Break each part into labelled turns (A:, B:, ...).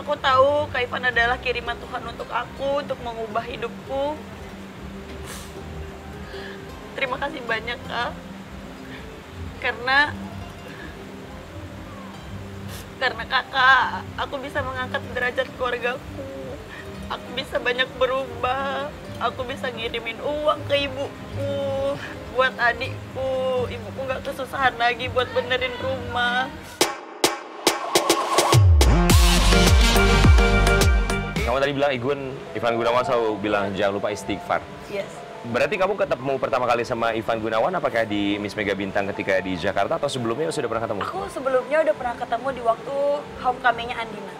A: Aku tahu Kak Ivan adalah kiriman Tuhan untuk aku, untuk mengubah hidupku. Terima kasih banyak, Kak. Karena Kakak, aku bisa mengangkat derajat keluargaku. Aku bisa banyak berubah. Aku bisa ngirimin uang ke ibuku, buat adikku. Ibuku nggak kesusahan lagi buat benerin rumah.
B: Kamu tadi bilang Ivan Gunawan selalu bilang jangan lupa istighfar.
A: Yes.
B: Berarti kamu ketemu pertama kali sama Ivan Gunawan apakah di Miss Mega Bintang ketika di Jakarta atau sebelumnya sudah pernah ketemu?
A: Aku sebelumnya udah pernah ketemu di waktu homecoming-nya Andina.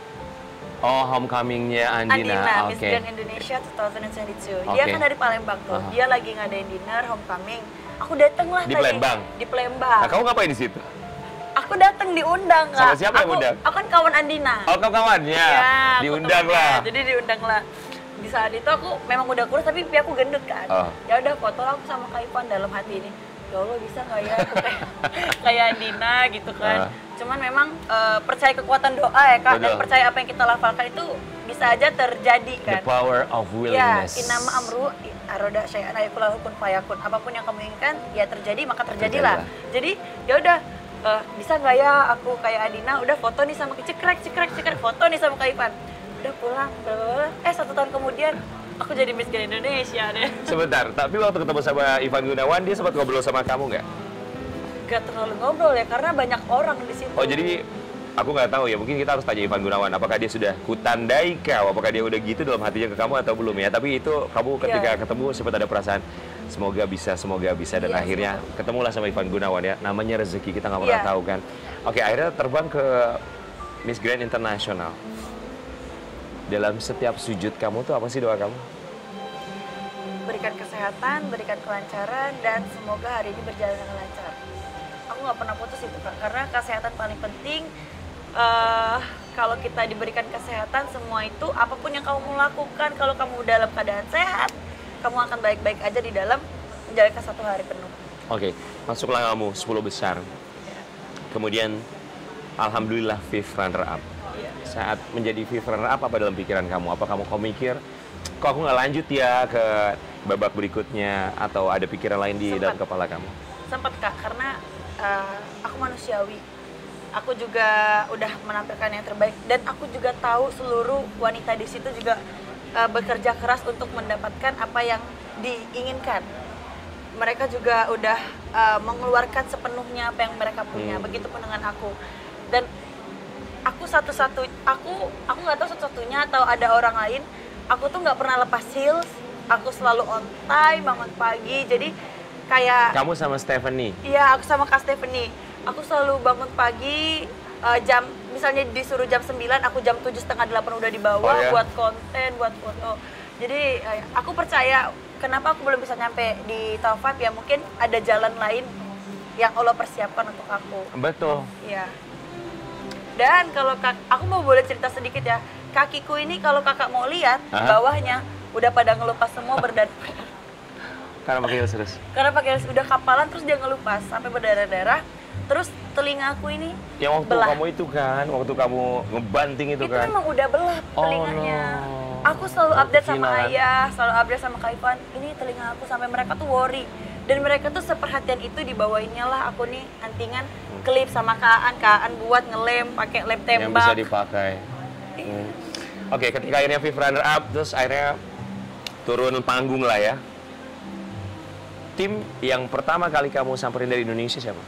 B: Oh, homecoming-nya Andina.
A: Miss Grand Indonesia 2022. Dia kan dari Palembang tuh. Dia lagi ngadain dinner homecoming. Aku dateng lah
B: di
A: tadi.
B: Palembang?
A: Di Palembang.
B: Nah, kamu ngapain di situ?
A: Aku dateng diundang, Kak.
B: Sama siapa yang undang?
A: Aku kan kawan Andina.
B: Oh, kawannya.
A: Ya,
B: diundang lah.
A: Jadi diundang lah. Di saat itu aku memang udah kurus tapi pipi aku gendut kan. Ya udah foto lah aku sama Kak Ivan dalam hati ini. Ya Allah bisa nggak ya aku kayak Andina gitu kan. Cuman memang percaya kekuatan doa ya Kak. Dan percaya apa yang kita lafalkan itu bisa aja terjadi kan.
B: The power of willingness.
A: Ya, inama amru aroda syai'an ayakullahu kun fayakun. Apapun yang kamu inginkan ya terjadi maka terjadilah. Jadi ya udah bisa nggak ya aku kayak Andina udah foto nih sama cekrek foto nih sama Kak Ivan. Udah pulang, blablabla. 1 tahun kemudian aku jadi Miss Grand Indonesia deh.
B: Sebentar, tapi waktu ketemu sama Ivan Gunawan dia sempat ngobrol sama kamu nggak?
A: Gak terlalu ngobrol ya, karena banyak orang di situ.
B: Oh jadi aku nggak tahu ya, mungkin kita harus tanya Ivan Gunawan apakah dia sudah kutandai kau, apakah dia udah gitu dalam hatinya ke kamu atau belum ya. Tapi itu kamu ketika ketemu sempat ada perasaan semoga bisa dan akhirnya ketemulah sama Ivan Gunawan ya. Namanya rezeki, kita nggak pernah tahu kan. Oke, akhirnya terbang ke Miss Grand International. Dalam setiap sujud kamu tuh apa sih doa kamu?
A: Berikan kesehatan, berikan kelancaran, dan semoga hari ini berjalan dengan lancar. Aku nggak pernah putus itu Kak, karena kesehatan paling penting. Kalau kita diberikan kesehatan, semua itu apapun yang kamu lakukan, kalau kamu dalam keadaan sehat, kamu akan baik-baik aja di dalam menjalankan 1 hari penuh.
B: Oke, masuklah kamu 10 besar. Kemudian alhamdulillah fifth runner up. Saat menjadi fifth runner up apa dalam pikiran kamu? Apa kamu mikir, kok aku nggak lanjut ya ke babak berikutnya? Atau ada pikiran lain di dalam kepala kamu?
A: Sempat Kak, karena aku manusiawi. Aku juga udah menampilkan yang terbaik. Dan aku juga tahu seluruh wanita di situ juga bekerja keras untuk mendapatkan apa yang diinginkan. Mereka juga udah mengeluarkan sepenuhnya apa yang mereka punya. Begitupun dengan aku. Dan aku aku nggak tahu satu-satunya atau ada orang lain. Aku tuh nggak pernah lepas heels. Aku selalu on time, bangun pagi. Jadi kayak
B: kamu sama Stephanie?
A: Iya, aku sama Kak Stephanie. Aku selalu bangun pagi misalnya disuruh jam 9, aku jam 7:30 udah di bawah buat konten, buat foto. Jadi aku percaya kenapa aku belum bisa nyampe di top 5 ya mungkin ada jalan lain yang Allah persiapkan untuk aku.
B: Betul.
A: Iya. Dan kalau aku mau boleh cerita sedikit ya, kakiku ini kalau kakak mau lihat bawahnya udah pada ngelupas semua berdarah.
B: Karena pakai heels terus? Karena
A: pakai heels, udah kapalan terus dia ngelupas sampai berdarah-darah. Terus telingaku ini
B: yang waktu belah. Kamu itu kan, waktu kamu ngebanting itu kan?
A: Itu memang udah belah telinganya. Aku selalu update sama ayah, selalu update sama Kak Ivan. Ini telinga aku sampai mereka tuh worry. Dan mereka tuh seperhatian itu dibawainnya lah aku nih antingan klip sama Kaan buat ngelem pakai lem tembak.
B: Yang bisa dipakai. Oke, ketika akhirnya fifth runner up, terus akhirnya turun panggung lah ya. Tim yang pertama kali kamu samperin dari Indonesia siapa?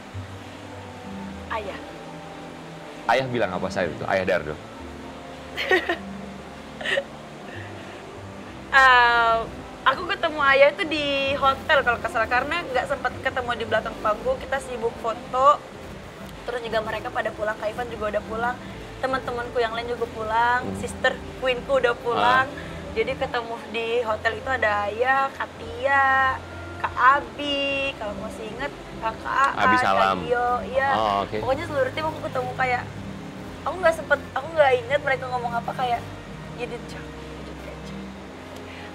A: Ayah.
B: Ayah bilang apa saat itu? Ayah Dardo?
A: Aku ketemu ayah itu di hotel kalau nggak salah, karena nggak sempat ketemu di belakang panggung, kita sibuk foto. Terus juga mereka pada pulang, Kak Ivan juga udah pulang, teman-temanku yang lain juga pulang, sister queenku udah pulang. Jadi ketemu di hotel itu ada ayah, Katia, Kak Abi, kalau masih inget, Kak
B: Abi Salam.
A: Kak Dio, iya. Pokoknya seluruh tim aku ketemu kayak, aku nggak inget mereka ngomong apa, kayak you did job.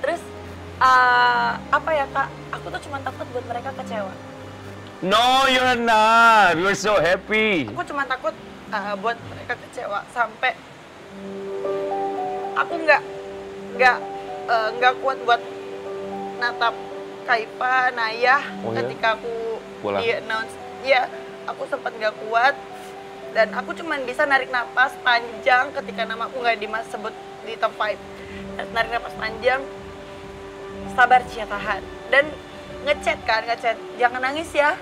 A: Terus apa ya Kak, aku tuh cuma takut buat mereka kecewa.
B: No, you're not. You're so happy.
A: Aku cuma takut buat mereka kecewa sampai aku nggak kuat buat natap Kaifa, Nayah ketika aku
B: pulang.
A: di announce. Iya, aku sempat nggak kuat dan aku cuman bisa narik napas panjang ketika nama aku nggak disebut di top 5. Narik napas panjang, sabar Cia, tahan, dan ngechat jangan nangis ya,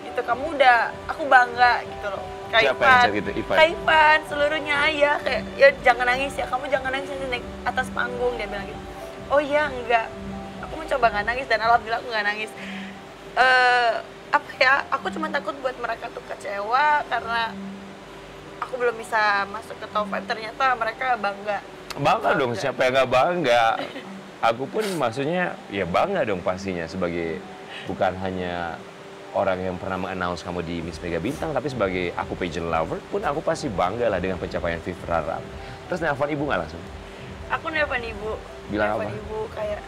A: itu kamu udah, aku bangga gitu loh. Kaifan,
B: gitu?
A: Kaifan, seluruhnya Ayah kayak ya jangan nangis ya, kamu jangan nangis nanti naik atas panggung, dia bilang gitu. Oh iya, enggak, aku mencoba nggak nangis dan alhamdulillah aku nggak nangis. Apa ya, aku cuma takut buat mereka tuh kecewa karena aku belum bisa masuk ke top 5, ternyata mereka bangga.
B: Bangga dong, siapa yang nggak bangga? Aku pun maksudnya ya bangga dong pastinya, sebagai bukan hanya orang yang pernah mengannounce kamu di Miss Mega Bintang, tapi sebagai aku pageant lover pun aku pasti bangga lah dengan pencapaian Vivi Rara. Terus nelfon ibu nggak langsung?
A: Aku nelfon ibu.
B: Bilang
A: nelfon
B: apa?
A: Ibu kayak,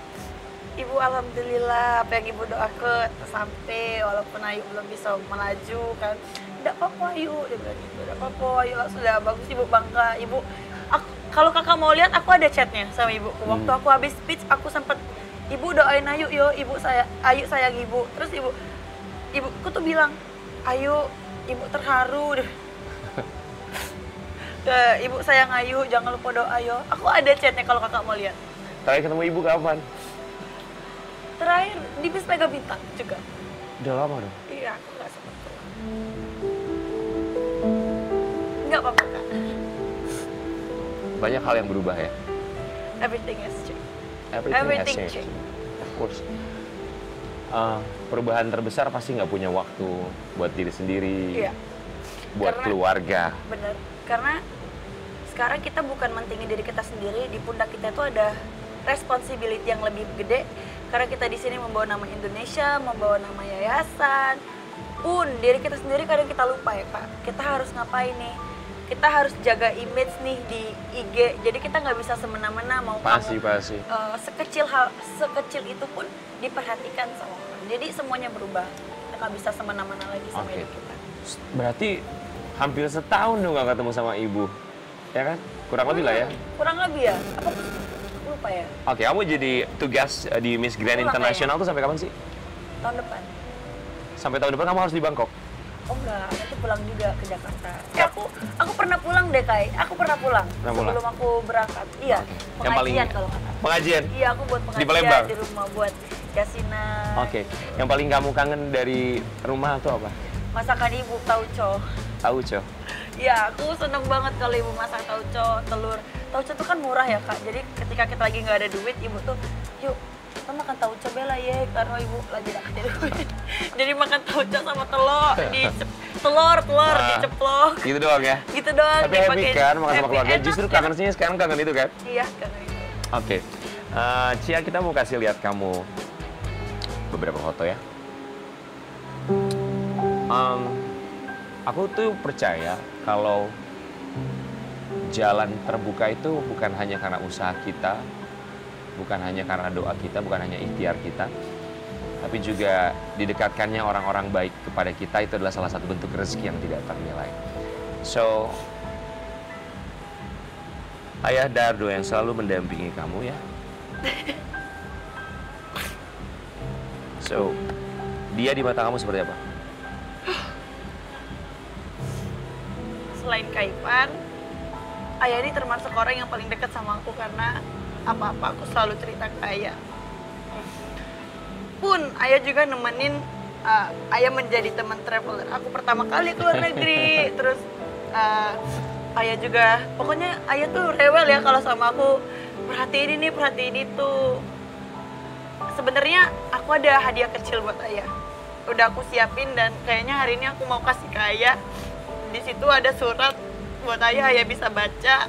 A: Ibu alhamdulillah apa yang ibu doakan sampai walaupun Ayu belum bisa melaju kan. Tidak apa-apa Ayu, dia bilang gitu. Tidak apa-apa Ayu, sudah bagus ibu, bangga ibu. Kalau kakak mau lihat, aku ada chatnya sama ibu. Waktu aku habis speech, aku sempat, ibu doain Ayu yo, Ayu sayang ibu. Terus ibuku tuh bilang, Ayu, ibu terharu deh. Ibu sayang Ayu, jangan lupa doa yo. Aku ada chatnya kalau kakak mau lihat.
B: Terakhir ketemu ibu kapan?
A: Terakhir di Miss Mega Bintang juga.
B: Udah lama dong?
A: Iya, aku nggak sempat pulang. Nggak apa-apa kak.
B: Banyak hal yang berubah ya?
A: Everything has changed.
B: Everything has changed. Of course. Perubahan terbesar pasti nggak punya waktu buat diri sendiri,
A: Iya.
B: buat keluarga.
A: Bener, karena sekarang kita bukan mentingin diri kita sendiri, di pundak kita itu ada responsibility yang lebih gede. Karena kita di sini membawa nama Indonesia, membawa nama yayasan, pun diri kita sendiri kadang kita lupa ya Kak. Kita harus ngapain nih? Kita harus jaga image nih di IG. Jadi kita nggak bisa semena-mena mau
B: Pasti.
A: sekecil itu pun diperhatikan sama orang. Jadi semuanya berubah. Kita nggak bisa semena-mena lagi sama hidup kita.
B: Berarti hampir setahun dong nggak ketemu sama ibu, ya kan? Kurang lebih lah ya.
A: Kurang lebih ya. Apa? Lupa ya.
B: Oke, kamu jadi tugas di Miss Grand International tuh sampai kapan sih?
A: Tahun depan.
B: Sampai tahun depan kamu harus di Bangkok.
A: Oh enggak, nanti pulang juga ke Jakarta. Aku pernah pulang deh Kai. Aku pernah pulang sebelum aku berangkat. Iya.
B: Okay.
A: Pengajian kalau kata.
B: Pengajian?
A: Iya, aku buat pengajian
B: di Palembang?
A: Di rumah buat Yasina.
B: Oke. Yang paling kamu kangen dari rumah tuh apa?
A: Masakan ibu, tauco.
B: Tauco.
A: Iya, aku seneng banget kalau ibu masak tauco, telur. Tauco tuh kan murah ya Kak. Jadi ketika kita lagi nggak ada duit, ibu tuh, yuk kita makan tauco bela ya, karena ibu lagi nggak ada duit. Jadi makan tauco sama telur, diceplok.
B: Gitu doang ya?
A: Gitu doang.
B: Tapi happy kan makan sama keluarga? Justru kangen sih sekarang kangen itu kan?
A: Iya, kangen itu.
B: Oke. Cia, kita mau kasih lihat kamu beberapa foto ya. Aku tuh percaya kalau jalan terbuka itu bukan hanya karena usaha kita, bukan hanya karena doa kita, bukan hanya ikhtiar kita, tapi juga didekatkannya orang-orang baik kepada kita. Itu adalah salah satu bentuk rezeki yang tidak ternilai. So, Ayah Dardo yang selalu mendampingi kamu ya. So, dia di mata kamu seperti apa?
A: Selain Kaifan, Ayah ini termasuk orang yang paling dekat sama aku karena apa-apa aku selalu cerita ke Ayah. Pun Ayah juga nemenin Ayah menjadi teman traveler aku pertama kali ke luar negeri. Terus Ayah juga, pokoknya Ayah tuh rewel ya kalau sama aku, perhatiin ini, perhatiin itu. Sebenarnya aku ada hadiah kecil buat Ayah. Udah aku siapin dan kayaknya hari ini aku mau kasih ke Ayah. Di situ ada surat buat Ayah bisa baca.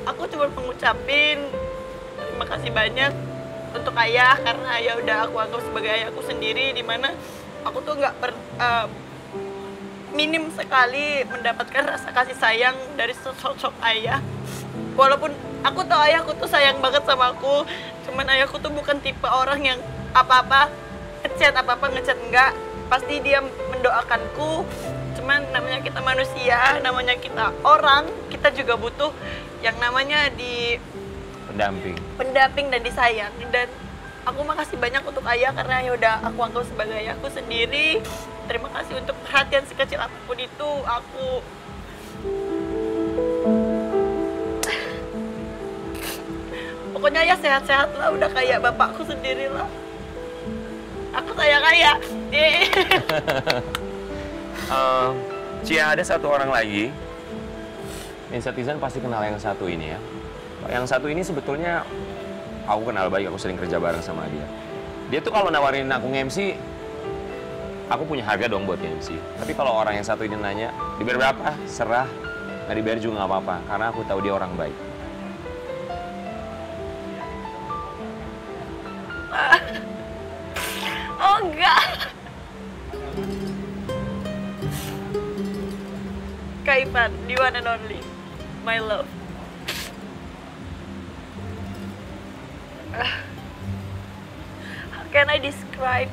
A: Aku cuma mengucapin terima kasih banyak untuk Ayah karena Ayah udah aku anggap sebagai ayahku sendiri, dimana aku tuh nggak minim sekali mendapatkan rasa kasih sayang dari sosok Ayah. Walaupun aku tahu Ayahku tuh sayang banget sama aku, cuman Ayahku tuh bukan tipe orang yang apa-apa ngechat enggak. Pasti dia mendoakanku, Cuman namanya kita manusia, namanya kita orang, kita juga butuh yang namanya pendamping dan disayang. Dan aku makasih banyak untuk ayah karena ya udah aku anggap sebagai ayahku sendiri. Terima kasih untuk perhatian sekecil apapun itu. Pokoknya ya sehat-sehat lah, udah kayak bapakku sendiri lah. Aku sayang ayah.
B: Cia, ada satu orang lagi. Netizen pasti kenal yang satu ini ya. Yang satu ini sebetulnya aku kenal baik, aku sering kerja bareng sama dia. Dia tuh kalau nawarin aku nge-MC, aku punya harga dong buat nge-MC. Tapi kalau orang yang satu ini nanya, dibayar berapa? Serah, nggak dibayar juga nggak apa-apa. Karena aku tahu dia orang baik.
A: Oh enggak. Kak Ivan, the one and only, my love. How can I describe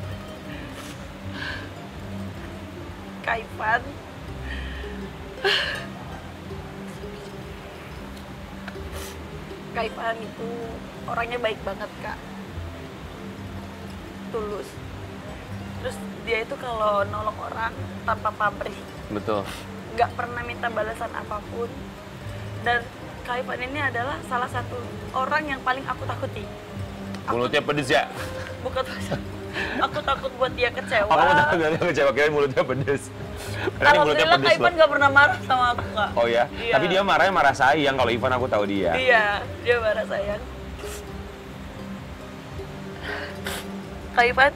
A: Kak Ivan? Kak Ivan itu orangnya baik banget, Kak. Tulus. Terus dia itu kalau nolong orang tanpa pamrih.
B: Betul.
A: Nggak pernah minta balasan apapun. Dan Kak Ivan ini adalah salah satu orang yang paling aku takuti.
B: Mulutnya pedes ya?
A: Bukan, aku takut buat dia kecewa.
B: Aku takut dia kecewa, kirain mulutnya pedes.
A: Alhamdulillah Kak Ivan nggak pernah marah sama aku, Kak.
B: Oh ya? Iya. Tapi dia marahnya marah sayang, kalau Ivan aku tahu dia.
A: Iya, dia marah sayang. Kak Ivan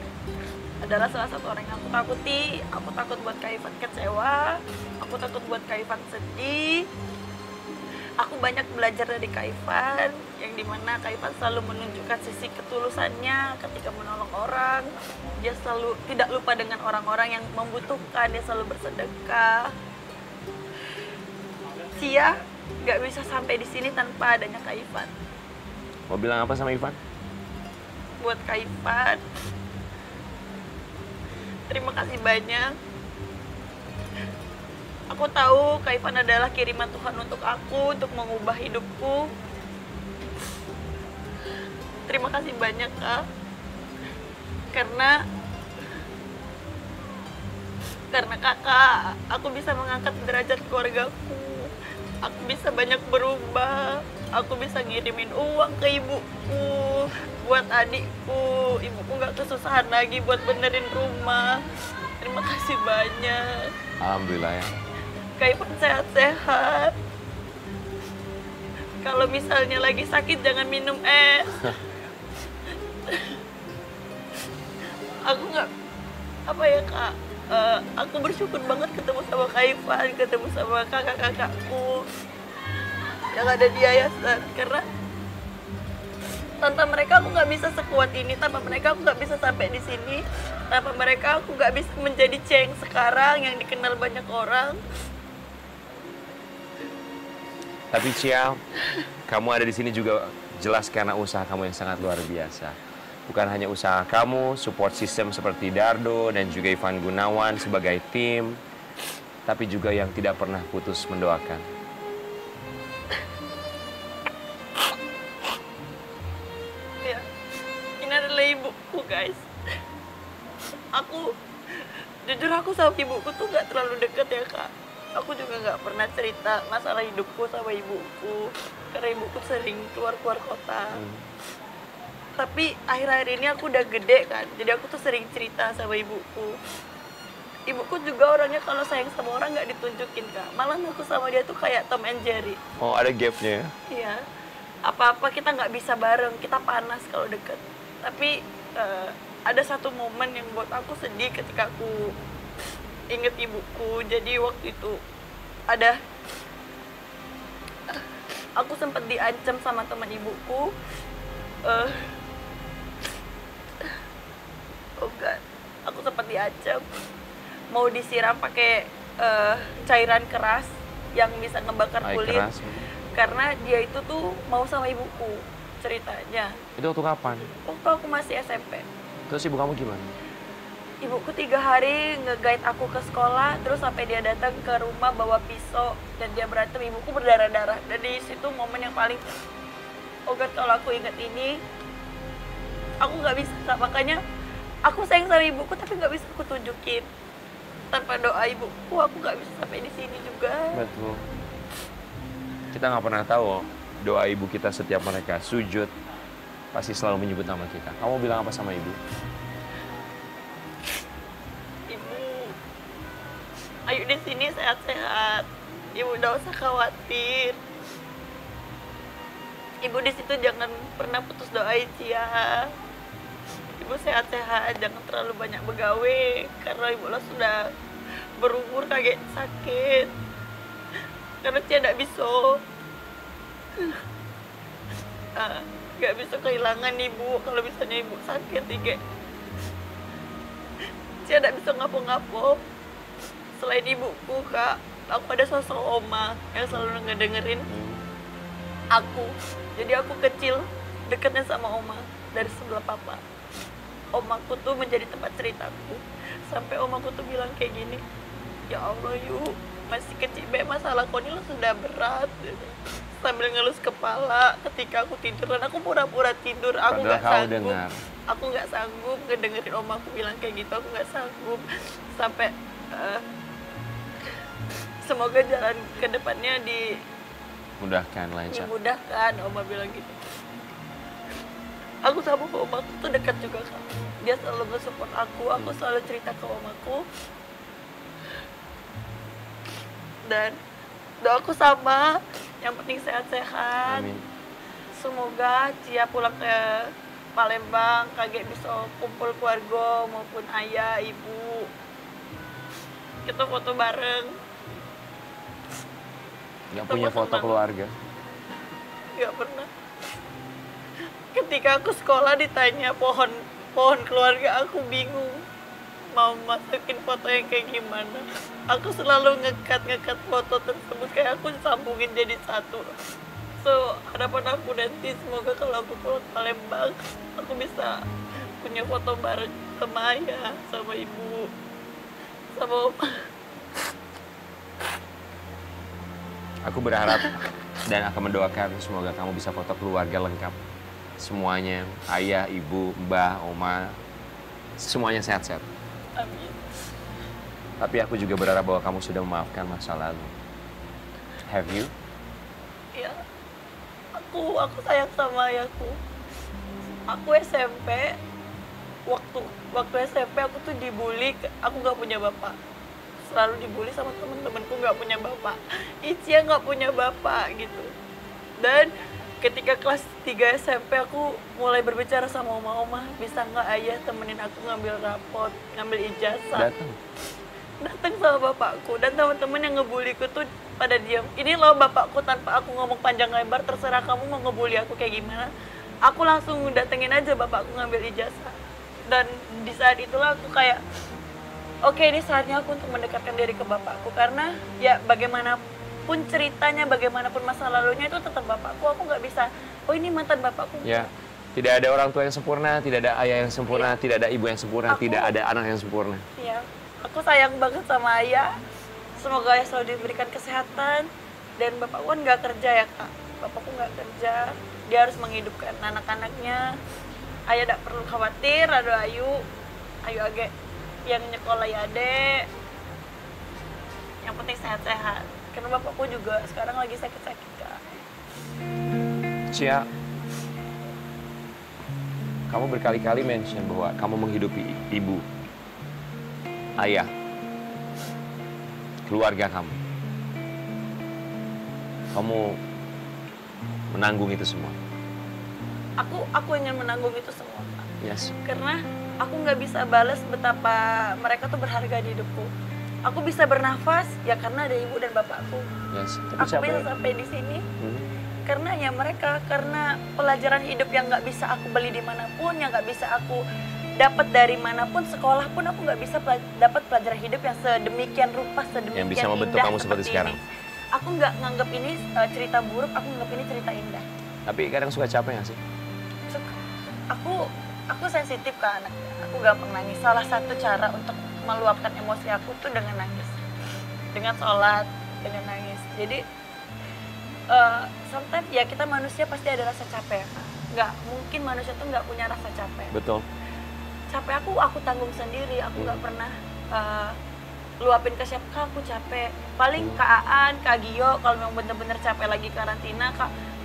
A: adalah salah satu orang yang aku takuti. Aku takut buat Kak Ivan kecewa. Aku takut buat Kak Ivan sedih. Aku banyak belajar dari Kak Ivan, yang dimana Kak Ivan selalu menunjukkan sisi ketulusannya ketika menolong orang. Dia selalu tidak lupa dengan orang-orang yang membutuhkan, dia selalu bersedekah. Cia nggak bisa sampai di sini tanpa adanya Kak Ivan.
B: Mau bilang apa sama Ivan?
A: Buat Kak Ivan, terima kasih banyak. Aku tahu Kak Ivan adalah kiriman Tuhan untuk aku, untuk mengubah hidupku. Terima kasih banyak, Kak. Karena Kakak, aku bisa mengangkat derajat keluargaku. Aku bisa banyak berubah. Aku bisa ngirimin uang ke ibuku, buat adikku. Ibuku nggak kesusahan lagi buat benerin rumah. Terima kasih banyak.
B: Alhamdulillah ya.
A: Kak Ivan sehat-sehat. Kalau misalnya lagi sakit jangan minum es. Aku nggak, apa ya Kak, aku bersyukur banget ketemu sama Kak Ivan, ketemu sama kakak-kakakku yang ada di yayasan. Karena tanpa mereka aku nggak bisa sekuat ini, tanpa mereka aku nggak bisa sampai di sini, tanpa mereka aku nggak bisa menjadi Ceng sekarang yang dikenal banyak orang.
B: Tapi Cia, kamu ada di sini juga jelas karena usaha kamu yang sangat luar biasa. Bukan hanya usaha kamu, support system seperti Dardo dan juga Ivan Gunawan sebagai tim, tapi juga yang tidak pernah putus mendoakan.
A: Ya, ini adalah ibuku guys. Jujur aku sama ibuku tuh nggak terlalu deket ya Kak. Aku juga nggak pernah cerita masalah hidupku sama ibuku karena ibuku sering keluar kota. Tapi akhir-akhir ini aku udah gede kan, jadi aku tuh sering cerita sama ibuku. Ibuku juga orangnya kalau sayang sama orang nggak ditunjukin Kak. Malah aku sama dia tuh kayak Tom and Jerry.
B: Oh, ada gapnya ya?
A: Iya. Apa-apa kita nggak bisa bareng, kita panas kalau deket. Tapi ada satu momen yang buat aku sedih ketika aku inget ibuku. Jadi waktu itu aku sempat diancam sama teman ibuku. Aku sempat diancam mau disiram pakai cairan keras yang bisa ngebakar kulit. Keras. Karena dia itu tuh mau sama ibuku ceritanya.
B: Itu waktu kapan?
A: Waktu aku masih SMP.
B: Terus ibu kamu gimana?
A: Ibuku 3 hari nge-guide aku ke sekolah, terus sampai dia datang ke rumah bawa pisau dan dia berantem, ibuku berdarah-darah. Dan di situ momen yang paling, oh God, kalau aku ingat ini, aku nggak bisa. Makanya aku sayang sama ibuku tapi nggak bisa aku tunjukin. Tanpa doa ibuku, aku nggak bisa sampai di sini juga.
B: Betul. Kita nggak pernah tahu doa ibu kita setiap mereka sujud pasti selalu menyebut nama kita. Kamu bilang apa sama ibu?
A: Ibu, ayo di sini sehat-sehat. Ibu udah usah khawatir. Ibu di situ jangan pernah putus doa Cia. Ibu sehat-sehat, jangan terlalu banyak begawe karena ibu lah sudah berumur kaget sakit. Karena Cia tidak bisa, nggak bisa kehilangan ibu. Kalau misalnya ibu sakit, Cia tidak bisa ngapo-ngapo. Selain ibuku, Kak, aku ada sosok oma yang selalu ngedengerin aku. Jadi aku kecil dekatnya sama oma dari sebelah papa. Omaku tuh menjadi tempat ceritaku. Sampai omaku tuh bilang kayak gini, ya Allah Yu, masih kecil be, masalah kau ini sudah berat. Sambil ngelus kepala ketika aku tiduran, aku pura-pura tidur. Aku nggak sanggup. Aku nggak sanggup ngedengerin omaku bilang kayak gitu. Aku nggak sanggup. Sampai semoga jalan ke depannya dimudahkan, oma bilang gitu. Aku sama omaku tuh dekat juga, Kak. Dia selalu nge-support aku selalu cerita ke omaku. Dan doaku sama, yang penting sehat-sehat.
B: Amin.
A: Semoga Cia pulang ke Palembang, kaget bisa kumpul keluarga maupun ayah, ibu. Kita foto bareng.
B: Nggak punya foto keluarga?
A: Nggak pernah. Ketika aku sekolah ditanya pohon keluarga, aku bingung mau masukin foto yang kayak gimana. Aku selalu ngekat foto tersebut, kayak aku sambungin jadi satu. So, harapan aku nanti semoga kalau aku pulang Palembang, aku bisa punya foto bareng sama ayah, sama ibu, sama oma.
B: Aku berharap dan akan mendoakan semoga kamu bisa foto keluarga lengkap. Semuanya, ayah, ibu, mbah, oma, semuanya sehat-sehat.
A: Amin.
B: Tapi aku juga berharap bahwa kamu sudah memaafkan masa lalu. Have you?
A: Ya, aku sayang sama ayahku. Aku SMP, waktu SMP aku tuh dibully, aku nggak punya bapak. Selalu dibully sama temen-temenku nggak punya bapak. Icia nggak punya bapak gitu. Dan ketika kelas 3 SMP aku mulai berbicara sama oma-oma, bisa nggak ayah temenin aku ngambil rapot, ngambil ijazah. Datang sama bapakku, dan teman-teman yang ngebuliku tuh pada diam. Ini loh bapakku, tanpa aku ngomong panjang lebar, terserah kamu mau ngebully aku kayak gimana. Aku langsung datengin aja bapakku ngambil ijazah. Dan di saat itulah aku kayak, oke, ini saatnya aku untuk mendekatkan diri ke bapakku. Karena ya bagaimanapun ceritanya, bagaimanapun masa lalunya itu tetap bapakku. Aku nggak bisa, oh ini mantan bapakku.
B: Ya, tidak ada orang tua yang sempurna, tidak ada ayah yang sempurna, tidak ada ibu yang sempurna, tidak ada anak yang sempurna.
A: Iya, aku sayang banget sama ayah. Semoga ayah selalu diberikan kesehatan. Dan bapakku kan nggak kerja ya, Kak. Bapakku nggak kerja, dia harus menghidupkan anak-anaknya. Ayah tidak perlu khawatir, ada Ayu Age yang nyekolah ya adek. Yang penting sehat-sehat. Karena bapakku juga sekarang lagi sakit-sakit, Kak.
B: Cia, kamu berkali-kali mention bahwa kamu menghidupi ibu, ayah, keluarga kamu. Kamu menanggung itu semua.
A: Aku ingin menanggung itu semua, Kak.
B: Yes.
A: Karena aku nggak bisa balas betapa mereka tuh berharga di hidupku. Aku bisa bernafas ya karena ada ibu dan bapakku.
B: Yes. Tapi
A: Aku bisa sampai di sini karena ya mereka, karena pelajaran hidup yang nggak bisa aku beli dimanapun, yang nggak bisa aku dapat dari manapun, sekolah pun aku nggak bisa dapat pelajaran hidup yang sedemikian rupa, sedemikian
B: yang bisa membentuk
A: indah
B: kamu seperti sekarang.
A: Aku nggak nganggap ini cerita buruk, aku nganggap ini cerita indah.
B: Tapi kadang suka capek nggak sih?
A: Aku aku sensitif ke anak, aku gampang nangis. Salah satu cara untuk meluapkan emosi aku tuh dengan nangis, dengan sholat, dengan nangis. Jadi sometimes ya kita manusia pasti ada rasa capek ya Kak. Nggak mungkin manusia tuh nggak punya rasa capek.
B: Betul.
A: Capek aku tanggung sendiri, aku nggak pernah luapin ke siapa. Kak aku capek, paling Kak Aan, Kak Gio kalau memang bener-bener capek lagi karantina,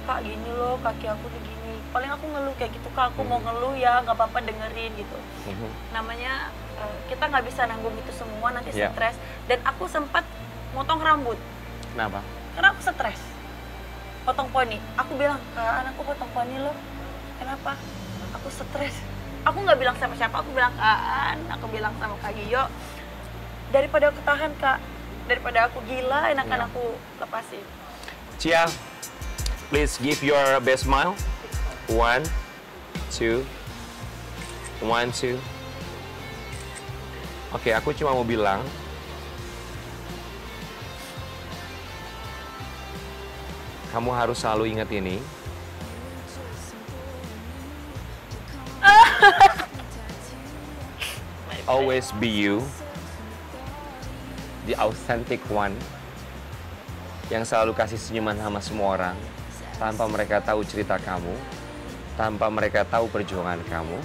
A: kak gini loh kaki aku tuh gini, paling aku ngeluh kayak gitu. Kak aku mau ngeluh ya, nggak apa-apa dengerin gitu. Namanya kita nggak bisa nanggung itu semua, nanti stres. Dan aku sempat motong rambut.
B: Kenapa?
A: Karena aku stres, potong poni. Aku bilang, Kak anakku potong poni loh. Kenapa? Aku stres. Aku nggak bilang sama siapa, aku bilang Kak Aan, aku bilang sama Kak Gio. Daripada aku tahan Kak, daripada aku gila, enakan aku lepasin.
B: Cia, please give your best smile. 1, 2, 1, 2. Oke, aku cuma mau bilang, kamu harus selalu ingat ini. Always be you, the authentic one, yang selalu kasih senyuman sama semua orang, tanpa mereka tahu cerita kamu, tanpa mereka tahu perjuangan kamu.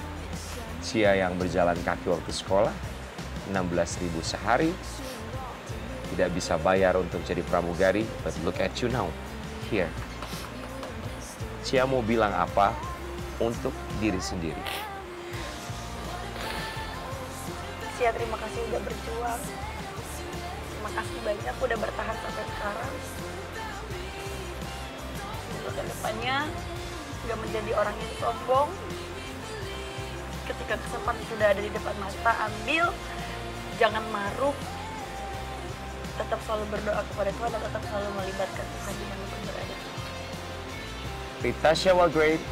B: Cia yang berjalan kaki waktu sekolah, 16.000 sehari, tidak bisa bayar untuk jadi pramugari, but look at you now, here. Cia mau bilang apa untuk diri sendiri?
A: Cia terima kasih udah berjuang, terima kasih banyak udah bertahan sampai sekarang. Untuk kedepannya gak menjadi orang yang sombong. Ketika kesempatan sudah ada di depan mata, ambil, jangan maruk, tetap selalu berdoa kepada Tuhan dan tetap selalu melibatkan Tuhan dimanapun berada.
B: Ritasha Walgrave,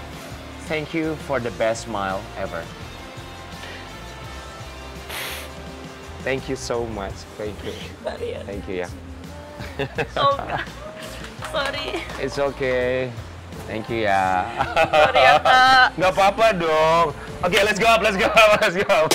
B: thank you for the best smile ever. Thank you so much. Thank you. Thank you ya.
A: Oh, sorry.
B: It's okay. Thank you ya.
A: Sorry ya Kak.
B: Nggak apa-apa dong. Oke, let's go up, let's go up, let's go up.